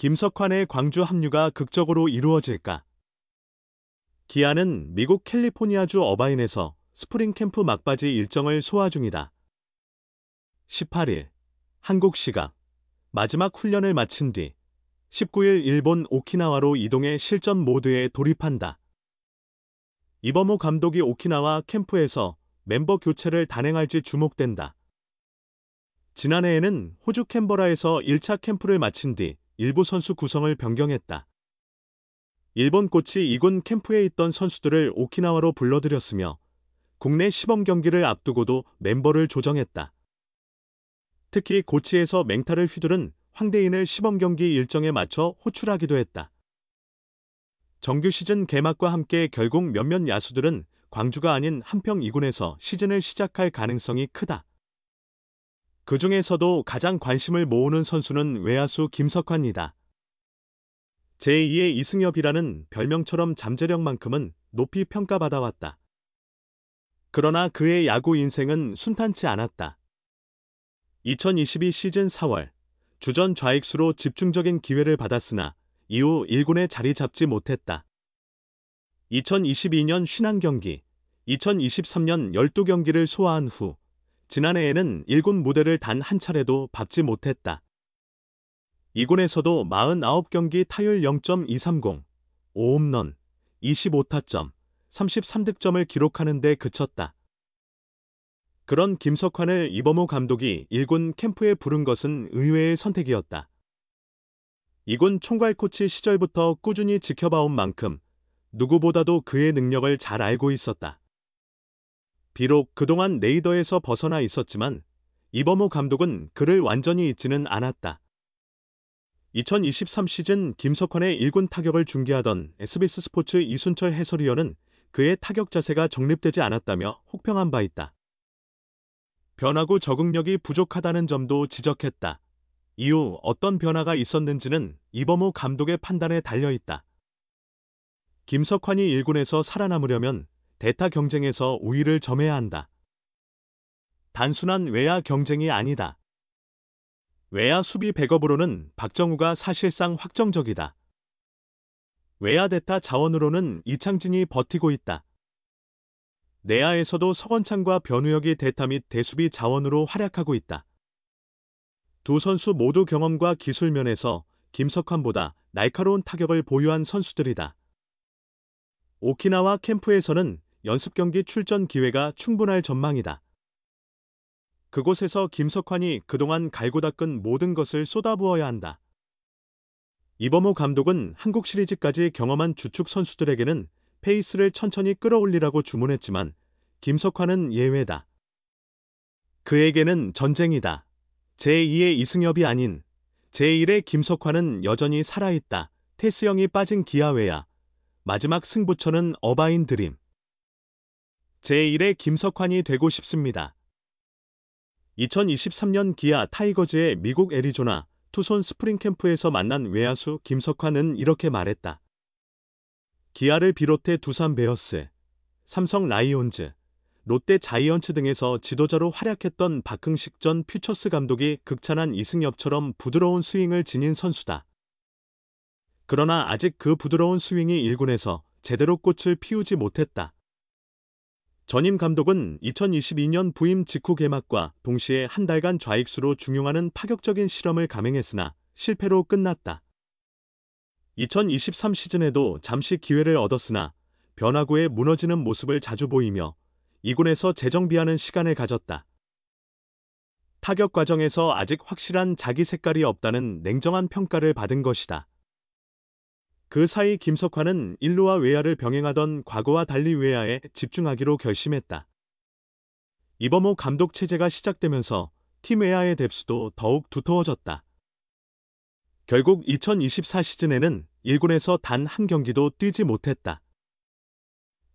김석환의 광주 합류가 극적으로 이루어질까? 기아는 미국 캘리포니아주 어바인에서 스프링 캠프 막바지 일정을 소화 중이다. 18일 한국 시각 마지막 훈련을 마친 뒤 19일 일본 오키나와로 이동해 실전 모드에 돌입한다. 이범호 감독이 오키나와 캠프에서 멤버 교체를 단행할지 주목된다. 지난해에는 호주 캔버라에서 1차 캠프를 마친 뒤 일부 선수 구성을 변경했다. 일본 코치 이군 캠프에 있던 선수들을 오키나와로 불러들였으며 국내 시범 경기를 앞두고도 멤버를 조정했다. 특히 고치에서 맹타를 휘두른 황대인을 시범 경기 일정에 맞춰 호출하기도 했다. 정규 시즌 개막과 함께 결국 몇몇 야수들은 광주가 아닌 한평 2군에서 시즌을 시작할 가능성이 크다. 그 중에서도 가장 관심을 모으는 선수는 외야수 김석환이다. 제2의 이승엽이라는 별명처럼 잠재력만큼은 높이 평가받아왔다. 그러나 그의 야구 인생은 순탄치 않았다. 2022 시즌 4월 주전 좌익수로 집중적인 기회를 받았으나 이후 1군에 자리 잡지 못했다. 2022년 51경기, 2023년 12경기를 소화한 후 지난해에는 1군 무대를 단 한 차례도 밟지 못했다. 2군에서도 49경기 타율 0.230, 5홈런, 25타점, 33득점을 기록하는 데 그쳤다. 그런 김석환을 이범호 감독이 1군 캠프에 부른 것은 의외의 선택이었다. 2군 총괄 코치 시절부터 꾸준히 지켜봐온 만큼 누구보다도 그의 능력을 잘 알고 있었다. 비록 그동안 레이더에서 벗어나 있었지만 이범호 감독은 그를 완전히 잊지는 않았다. 2023 시즌 김석환의 1군 타격을 중계하던 SBS 스포츠 이순철 해설위원은 그의 타격 자세가 정립되지 않았다며 혹평한 바 있다. 변화구 적응력이 부족하다는 점도 지적했다. 이후 어떤 변화가 있었는지는 이범호 감독의 판단에 달려있다. 김석환이 1군에서 살아남으려면 대타 경쟁에서 우위를 점해야 한다. 단순한 외야 경쟁이 아니다. 외야 수비 백업으로는 박정우가 사실상 확정적이다. 외야 대타 자원으로는 이창진이 버티고 있다. 내야에서도 서건창과 변우혁이 대타 및 대수비 자원으로 활약하고 있다. 두 선수 모두 경험과 기술 면에서 김석환보다 날카로운 타격을 보유한 선수들이다. 오키나와 캠프에서는 연습 경기 출전 기회가 충분할 전망이다. 그곳에서 김석환이 그동안 갈고 닦은 모든 것을 쏟아부어야 한다. 이범호 감독은 한국 시리즈까지 경험한 주축 선수들에게는 페이스를 천천히 끌어올리라고 주문했지만 김석환은 예외다. 그에게는 전쟁이다. 제2의 이승엽이 아닌 제1의 김석환은 여전히 살아있다. 태스형이 빠진 기아 외야. 마지막 승부처는 어바인 드림. 제1의 김석환이 되고 싶습니다. 2023년 기아 타이거즈의 미국 애리조나 투손 스프링 캠프에서 만난 외야수 김석환은 이렇게 말했다. 기아를 비롯해 두산 베어스, 삼성 라이온즈, 롯데 자이언츠 등에서 지도자로 활약했던 박흥식 전 퓨처스 감독이 극찬한 이승엽처럼 부드러운 스윙을 지닌 선수다. 그러나 아직 그 부드러운 스윙이 1군에서 제대로 꽃을 피우지 못했다. 전임 감독은 2022년 부임 직후 개막과 동시에 한 달간 좌익수로 중용하는 파격적인 실험을 감행했으나 실패로 끝났다. 2023 시즌에도 잠시 기회를 얻었으나 변화구에 무너지는 모습을 자주 보이며 2군에서 재정비하는 시간을 가졌다. 타격 과정에서 아직 확실한 자기 색깔이 없다는 냉정한 평가를 받은 것이다. 그 사이 김석환은 1루와 외야를 병행하던 과거와 달리 외야에 집중하기로 결심했다. 이범호 감독 체제가 시작되면서 팀 외야의 뎁스도 더욱 두터워졌다. 결국 2024 시즌에는 1군에서 단 한 경기도 뛰지 못했다.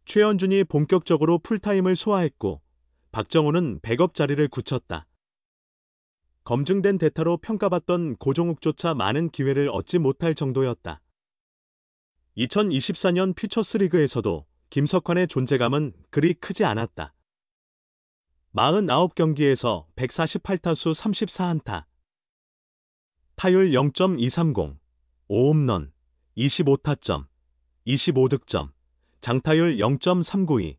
최현준이 본격적으로 풀타임을 소화했고 박정우는 백업 자리를 굳혔다. 검증된 대타로 평가받던 고종욱조차 많은 기회를 얻지 못할 정도였다. 2024년 퓨처스리그에서도 김석환의 존재감은 그리 크지 않았다. 49경기에서 148타수 34안타, 타율 0.230, 5홈런, 25타점, 25득점, 장타율 0.392,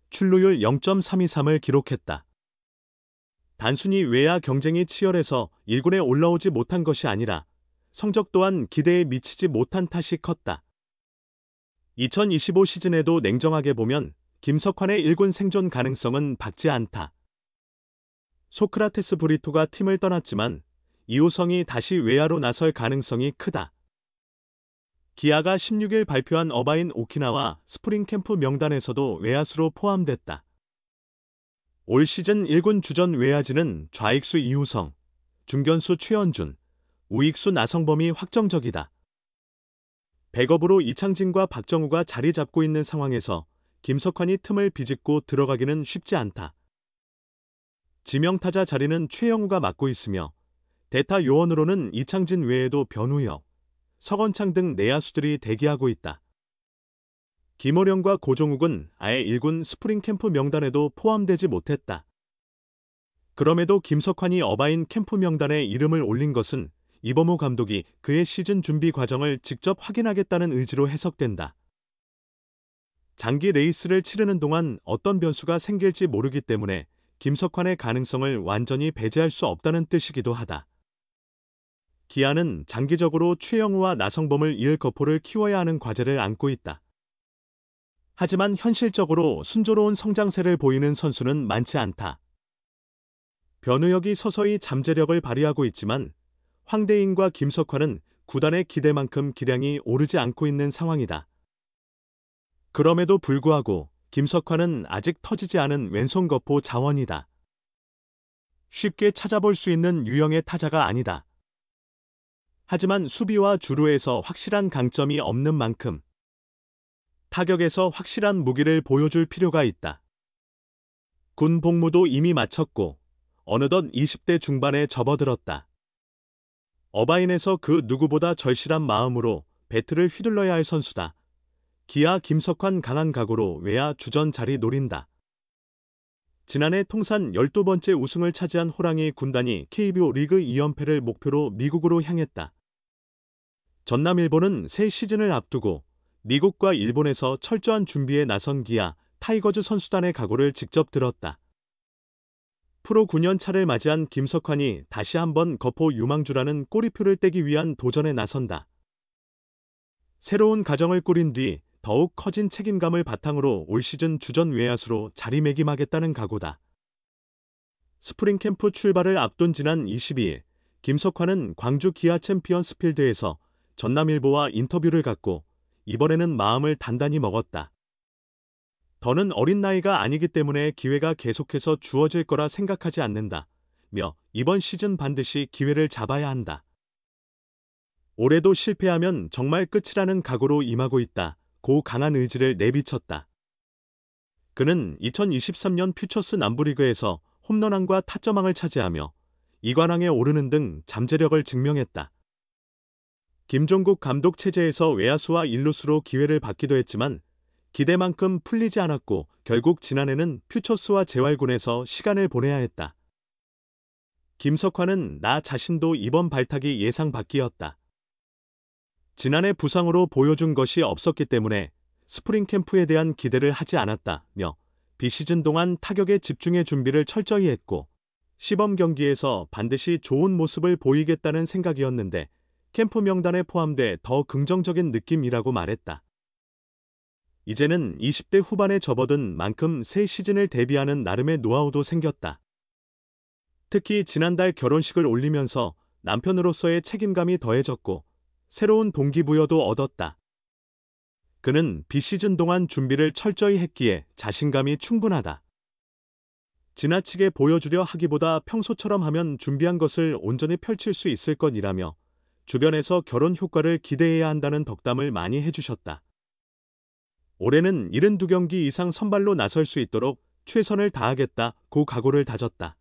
출루율 0.323을 기록했다. 단순히 외야 경쟁이 치열해서 1군에 올라오지 못한 것이 아니라 성적 또한 기대에 미치지 못한 탓이 컸다. 2025 시즌에도 냉정하게 보면 김석환의 1군 생존 가능성은 밝지 않다. 소크라테스 브리토가 팀을 떠났지만 이호성이 다시 외야로 나설 가능성이 크다. 기아가 16일 발표한 어바인 오키나와 스프링 캠프 명단에서도 외야수로 포함됐다. 올 시즌 1군 주전 외야진은 좌익수 이호성, 중견수 최원준, 우익수 나성범이 확정적이다. 백업으로 이창진과 박정우가 자리 잡고 있는 상황에서 김석환이 틈을 비집고 들어가기는 쉽지 않다. 지명타자 자리는 최영우가 맡고 있으며 대타 요원으로는 이창진 외에도 변우혁, 서건창 등 내야수들이 대기하고 있다. 김호령과 고종욱은 아예 1군 스프링 캠프 명단에도 포함되지 못했다. 그럼에도 김석환이 어바인 캠프 명단에 이름을 올린 것은 이범호 감독이 그의 시즌 준비 과정을 직접 확인하겠다는 의지로 해석된다. 장기 레이스를 치르는 동안 어떤 변수가 생길지 모르기 때문에 김석환의 가능성을 완전히 배제할 수 없다는 뜻이기도 하다. 기아는 장기적으로 최영우와 나성범을 이을 거포를 키워야 하는 과제를 안고 있다. 하지만 현실적으로 순조로운 성장세를 보이는 선수는 많지 않다. 변우혁이 서서히 잠재력을 발휘하고 있지만 황대인과 김석환은 구단의 기대만큼 기량이 오르지 않고 있는 상황이다. 그럼에도 불구하고 김석환은 아직 터지지 않은 왼손 거포 자원이다. 쉽게 찾아볼 수 있는 유형의 타자가 아니다. 하지만 수비와 주루에서 확실한 강점이 없는 만큼 타격에서 확실한 무기를 보여줄 필요가 있다. 군 복무도 이미 마쳤고 어느덧 20대 중반에 접어들었다. 어바인에서 그 누구보다 절실한 마음으로 배트를 휘둘러야 할 선수다. 기아 김석환 강한 각오로 외야 주전 자리 노린다. 지난해 통산 12번째 우승을 차지한 호랑이 군단이 KBO 리그 2연패를 목표로 미국으로 향했다. 전남일보는 새 시즌을 앞두고 미국과 일본에서 철저한 준비에 나선 기아 타이거즈 선수단의 각오를 직접 들었다. 프로 9년 차를 맞이한 김석환이 다시 한번 거포 유망주라는 꼬리표를 떼기 위한 도전에 나선다. 새로운 가정을 꾸린 뒤 더욱 커진 책임감을 바탕으로 올 시즌 주전 외야수로 자리매김하겠다는 각오다. 스프링 캠프 출발을 앞둔 지난 22일, 김석환은 광주 기아 챔피언스 필드에서 전남일보와 인터뷰를 갖고 이번에는 마음을 단단히 먹었다. 더는 어린 나이가 아니기 때문에 기회가 계속해서 주어질 거라 생각하지 않는다. 며 이번 시즌 반드시 기회를 잡아야 한다. 올해도 실패하면 정말 끝이라는 각오로 임하고 있다. 고 강한 의지를 내비쳤다. 그는 2023년 퓨처스 남부리그에서 홈런왕과 타점왕을 차지하며 2관왕에 오르는 등 잠재력을 증명했다. 김종국 감독 체제에서 외야수와 일루수로 기회를 받기도 했지만 기대만큼 풀리지 않았고 결국 지난해는 퓨처스와 재활군에서 시간을 보내야 했다. 김석환은 나 자신도 이번 발탁이 예상 밖이었다. 지난해 부상으로 보여준 것이 없었기 때문에 스프링 캠프에 대한 기대를 하지 않았다며 비시즌 동안 타격에 집중해 준비를 철저히 했고 시범 경기에서 반드시 좋은 모습을 보이겠다는 생각이었는데 캠프 명단에 포함돼 더 긍정적인 느낌이라고 말했다. 이제는 20대 후반에 접어든 만큼 새 시즌을 대비하는 나름의 노하우도 생겼다. 특히 지난달 결혼식을 올리면서 남편으로서의 책임감이 더해졌고 새로운 동기부여도 얻었다. 그는 비시즌 동안 준비를 철저히 했기에 자신감이 충분하다. 지나치게 보여주려 하기보다 평소처럼 하면 준비한 것을 온전히 펼칠 수 있을 것이라며 주변에서 결혼 효과를 기대해야 한다는 덕담을 많이 해주셨다. 올해는 72경기 이상 선발로 나설 수 있도록 최선을 다하겠다고 각오를 다졌다.